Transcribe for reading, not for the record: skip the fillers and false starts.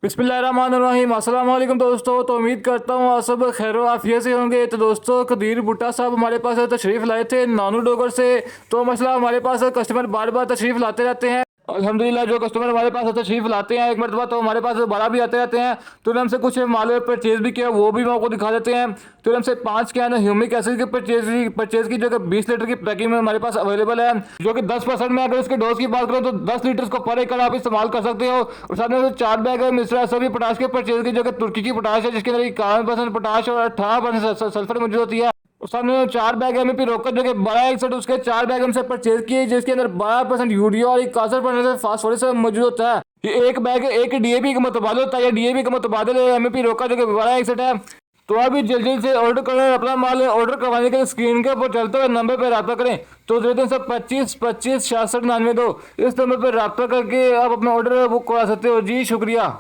बिस्मिल्लाहिर्रहमानिर्रहीम। अस्सलाम वालेकुम दोस्तों। तो उम्मीद करता हूँ आप सब खैर आफियत से होंगे। तो दोस्तों कदीर भुट्टा साहब हमारे पास तशरीफ़ लाए थे नानू डोगर से। तो मसला हमारे पास कस्टमर बार बार तशरीफ़ लाते रहते हैं। अल्हम्दुलिल्लाह जो कस्टमर हमारे पास तशरीफ़ लाते हैं एक मरतबा तो हमारे पास दोबारा भी आते रहते हैं। तो उन्होंने हमसे कुछ माल परचेज़ भी किया, वो भी मैं आपको दिखा देते हैं। तो हमसे 5 कैन ह्यूमिक एसिड की परचेज़ की जो कि 20 लीटर की पैकिंग में हमारे पास अवेलेबल है, जो कि 10% में अगर उसके डोज की बात करें तो 10 लीटर को पर एकड़ आप इस्तेमाल कर सकते हो। और साथ में 4 बैग मिस्टर असरफी पोटाश के परचेज़ की, जो कि तुर्की की पोटाश है, जिसके अंदर 51% पोटाश और 18% सल्फर मौजूद होती है। और सामने 4 बैग एमपी रोकर जो कि 1261 उसके 4 बैग हमसे परचेज किए, जिसके अंदर 12% यूरिया और 61% फास्फोरस मौजूद होता है। ये एक बैग एक डीएपी का मुतबादल होता है, या डीएपी का मुतबादल एमपी रोका जो कि 1261 है। तो अभी जल्दी से ऑर्डर करें, अपना माल ऑर्डर करवाने के लिए स्क्रीन के ऊपर चलते हुए नंबर पर रब्ता करें। तो 0325 25 66 92 इस नंबर पर रब्ता करके आप अपना ऑर्डर बुक करा सकते हो जी। शुक्रिया।